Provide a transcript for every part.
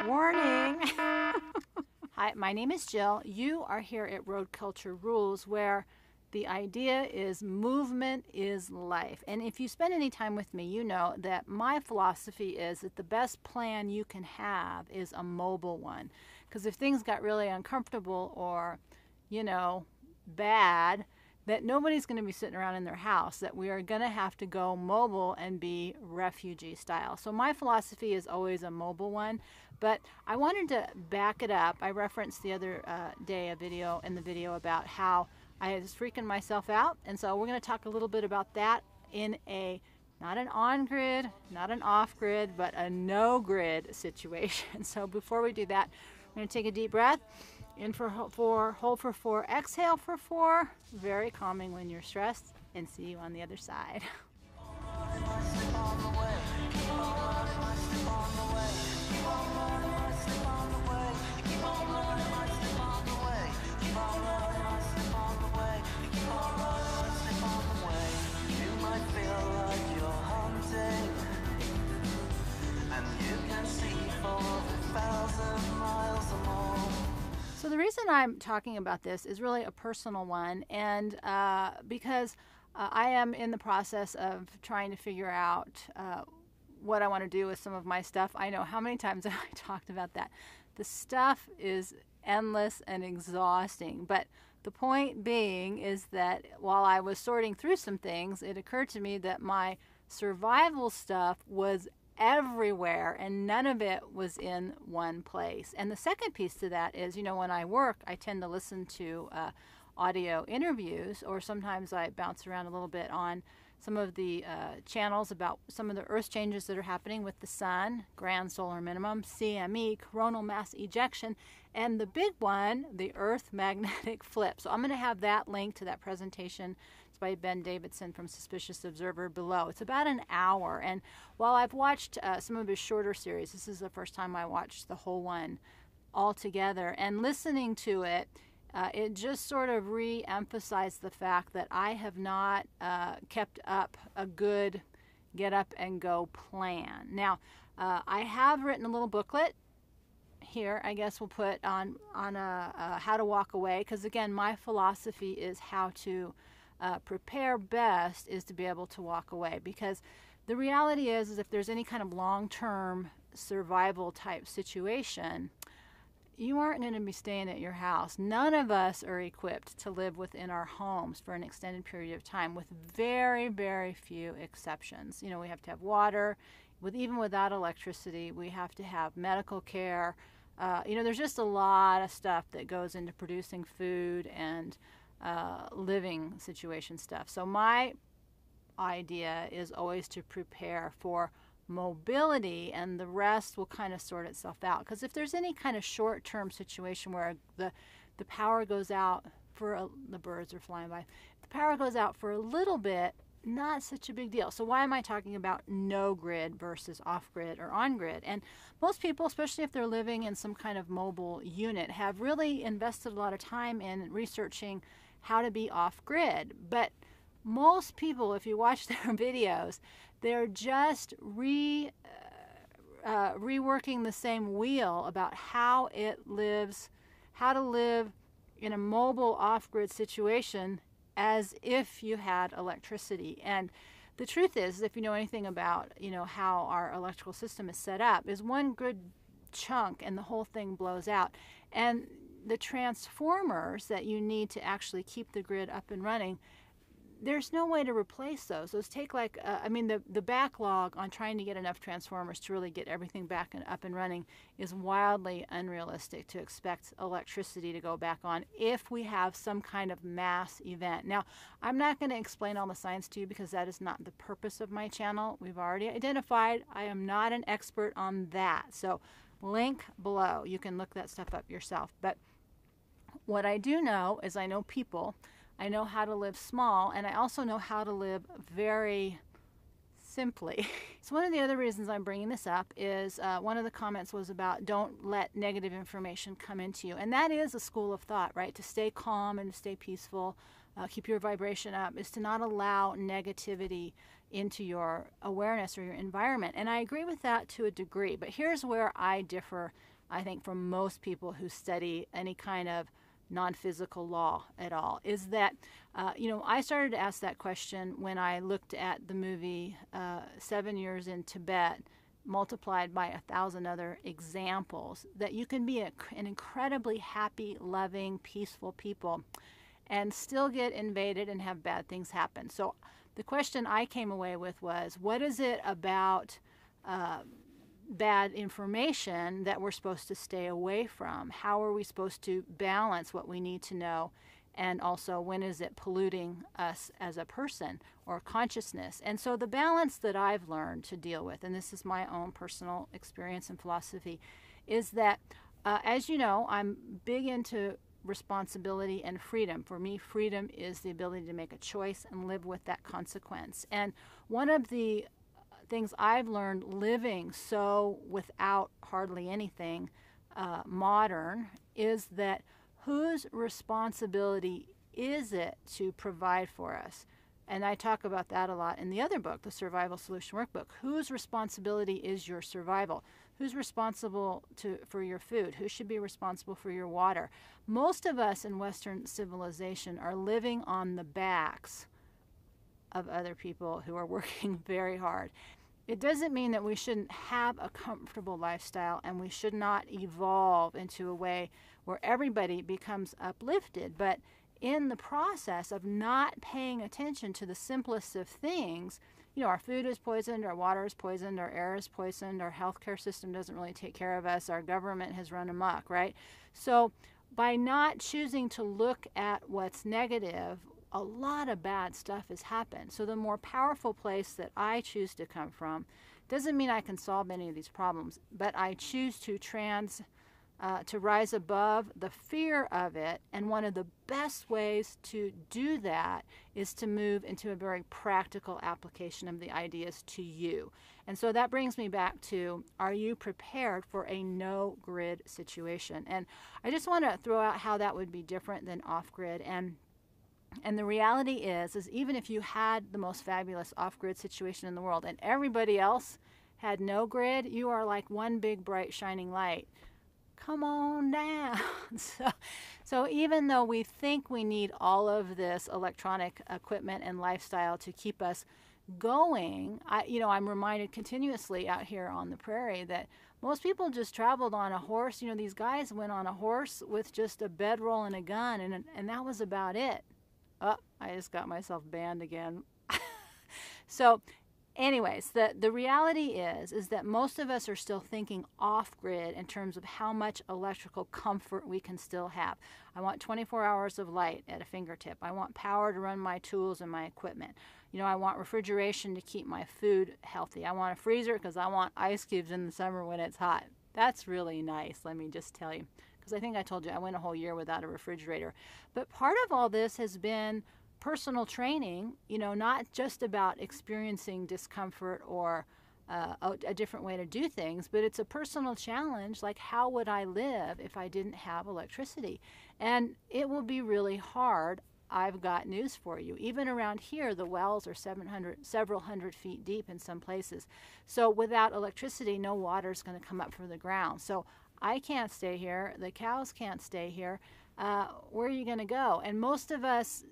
Warning! Hi, my name is Jill. You are here at Road Culture Rules, where the idea is movement is life. And if you spend any time with me, you know that my philosophy is that the best plan you can have is a mobile one. Because if things got really uncomfortable or, bad, that nobody's going to be sitting around in their house, that we are going to have to go mobile and be refugee style. So my philosophy is always a mobile one, but I wanted to back it up. I referenced the other day a video about how I was freaking myself out, and so we're going to talk a little bit about that in not an on-grid, not an off-grid, but a no-grid situation. So before we do that, I'm going to take a deep breath. In for 4, hold for 4, exhale for 4. Very calming when you're stressed, and see you on the other side. So the reason I'm talking about this is really a personal one, and because I am in the process of trying to figure out what I want to do with some of my stuff. I know how many times have I talked about that. The stuff is endless and exhausting, but the point being is that while I was sorting through some things, it occurred to me that my survival stuff was everywhere and none of it was in one place. And the second piece to that is, when I work, I tend to listen to audio interviews, or sometimes I bounce around a little bit on some of the channels about some of the earth changes that are happening with the sun, grand solar minimum, CME, coronal mass ejection, and the big one, the earth magnetic flip. So I'm going to have that link to that presentation. It's by Ben Davidson from Suspicious Observer below. It's about an hour, and while I've watched some of his shorter series, this is the first time I watched the whole one all together, and listening to it, it just sort of re-emphasized the fact that I have not kept up a good get up and go plan. Now, I have written a little booklet here, I guess we'll put on a how to walk away, because again, my philosophy is how to prepare best is to be able to walk away, because the reality is if there's any kind of long-term survival type situation, you aren't going to be staying at your house. None of us are equipped to live within our homes for an extended period of time, with very, very few exceptions. We have to have water. Even without electricity, we have to have medical care. There's just a lot of stuff that goes into producing food and living situation stuff. So my idea is always to prepare for mobility, and the rest will kind of sort itself out. Because if there's any kind of short-term situation where the power goes out for the birds are flying by, the power goes out for a little bit, not such a big deal. So why am I talking about no grid versus off grid or on grid? And most people, especially if they're living in some kind of mobile unit, have really invested a lot of time in researching how to be off grid. But most people, if you watch their videos, they're just reworking the same wheel about how to live in a mobile off-grid situation as if you had electricity. And the truth is, if you know anything about how our electrical system is set up, is one good chunk and the whole thing blows out. And the transformers that you need to actually keep the grid up and running, there's no way to replace those. Those take the backlog on trying to get enough transformers to really get everything back and up and running is wildly unrealistic to expect electricity to go back on if we have some kind of mass event. Now, I'm not going to explain all the science to you because that is not the purpose of my channel. We've already identified I am not an expert on that. So link below. You can look that stuff up yourself. But what I do know is I know people. I know how to live small, and I also know how to live very simply. So one of the other reasons I'm bringing this up is one of the comments was about don't let negative information come into you. And that is a school of thought, right? To stay calm and to stay peaceful, keep your vibration up, is to not allow negativity into your awareness or your environment. And I agree with that to a degree, but here's where I differ I think, for most people who study any kind of non-physical law at all, is that, I started to ask that question when I looked at the movie 7 Years in Tibet, multiplied by 1,000 other examples, that you can be an incredibly happy, loving, peaceful people and still get invaded and have bad things happen. So the question I came away with was, what is it about bad information that we're supposed to stay away from? How are we supposed to balance what we need to know? And also, when is it polluting us as a person or consciousness? And so the balance that I've learned to deal with, and this is my own personal experience and philosophy, is that, as you know, I'm big into responsibility and freedom. For me, freedom is the ability to make a choice and live with that consequence. And one of the things I've learned living so without hardly anything modern is that whose responsibility is it to provide for us? And I talk about that a lot in the other book, the Survival Solution Workbook. Whose responsibility is your survival? Who's responsible for your food? Who should be responsible for your water? Most of us in Western civilization are living on the backs of other people who are working very hard. It doesn't mean that we shouldn't have a comfortable lifestyle, and we should not evolve into a way where everybody becomes uplifted. But in the process of not paying attention to the simplest of things, our food is poisoned, our water is poisoned, our air is poisoned, our healthcare system doesn't really take care of us, our government has run amok, right? So by not choosing to look at what's negative, a lot of bad stuff has happened. So the more powerful place that I choose to come from doesn't mean I can solve any of these problems, but I choose to rise above the fear of it. And one of the best ways to do that is to move into a very practical application of the ideas to you. And so that brings me back to, are you prepared for a no-grid situation? And I just want to throw out how that would be different than off-grid. And the reality is even if you had the most fabulous off-grid situation in the world and everybody else had no grid, you are like one big bright shining light. Come on down. So even though we think we need all of this electronic equipment and lifestyle to keep us going, I'm reminded continuously out here on the prairie that most people just traveled on a horse. These guys went on a horse with just a bedroll and a gun, and that was about it. Oh, I just got myself banned again. So anyways, the reality is that most of us are still thinking off-grid in terms of how much electrical comfort we can still have. I want 24 hours of light at a fingertip. I want power to run my tools and my equipment. I want refrigeration to keep my food healthy. I want a freezer because I want ice cubes in the summer when it's hot. That's really nice, let me just tell you. Because I think I told you I went a whole year without a refrigerator. But part of all this has been personal training, not just about experiencing discomfort or a different way to do things, but it's a personal challenge, like how would I live if I didn't have electricity? And it will be really hard. I've got news for you. Even around here, the wells are several hundred feet deep in some places. So without electricity, no water is going to come up from the ground. So I can't stay here. The cows can't stay here. Where are you going to go? And most of us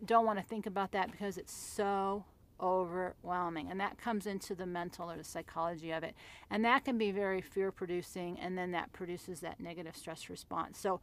don't want to think about that because it's so overwhelming. And that comes into the mental or the psychology of it. And that can be very fear-producing, and then that produces that negative stress response. So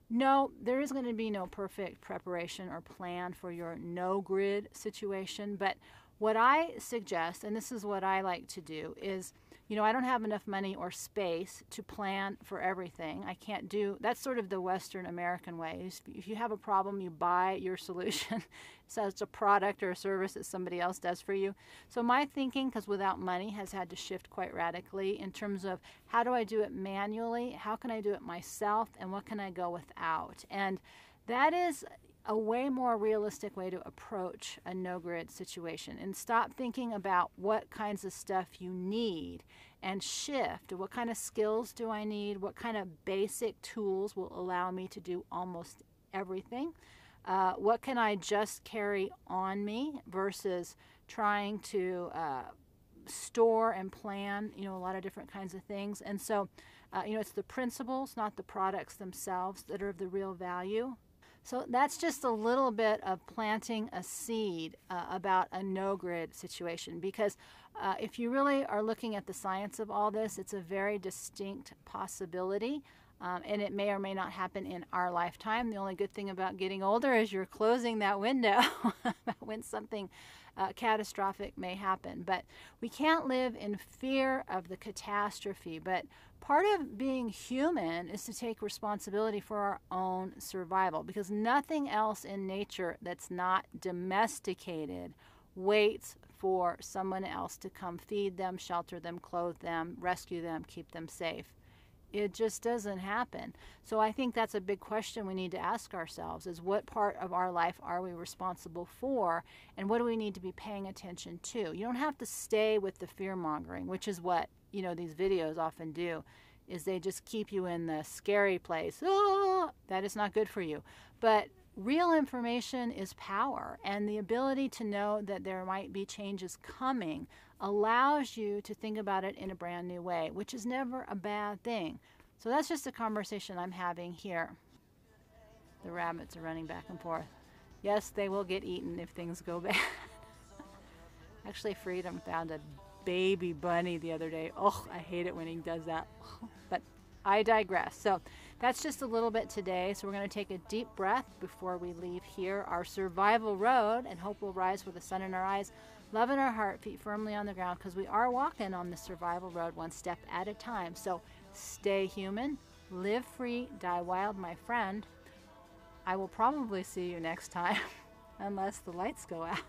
no, there is going to be no perfect preparation or plan for your no-grid situation. But what I suggest, and this is what I like to do, is I don't have enough money or space to plan for everything. I can't do, that's sort of the Western American way. If you have a problem, you buy your solution. So it's a product or a service that somebody else does for you. So my thinking, because without money, has had to shift quite radically in terms of how do I do it manually, how can I do it myself, and what can I go without? And that is a way more realistic way to approach a no-grid situation, and stop thinking about what kinds of stuff you need and shift. What kind of skills do I need? What kind of basic tools will allow me to do almost everything? What can I just carry on me versus trying to store and plan, a lot of different kinds of things. And so, it's the principles, not the products themselves, that are of the real value. So that's just a little bit of planting a seed about a no-grid situation, because if you really are looking at the science of all this, it's a very distinct possibility, and it may or may not happen in our lifetime. The only good thing about getting older is you're closing that window when something catastrophic may happen. But we can't live in fear of the catastrophe. But part of being human is to take responsibility for our own survival, because nothing else in nature that's not domesticated waits for someone else to come feed them, shelter them, clothe them, rescue them, keep them safe. It just doesn't happen. So I think that's a big question we need to ask ourselves, is what part of our life are we responsible for, and what do we need to be paying attention to? You don't have to stay with the fear-mongering, which is what, these videos often do, is they just keep you in the scary place. Oh, that is not good for you. But real information is power, and the ability to know that there might be changes coming allows you to think about it in a brand new way, which is never a bad thing. So that's just a conversation I'm having here. The rabbits are running back and forth. Yes, they will get eaten if things go bad. Actually, Freedom found a baby bunny the other day. Oh, I hate it when he does that. But I digress. So that's just a little bit today. So we're going to take a deep breath before we leave here. Our survival road, and hope will rise with the sun in our eyes, love in our heart, feet firmly on the ground, because we are walking on the survival road one step at a time. So stay human, live free, die wild, my friend. I will probably see you next time, unless the lights go out.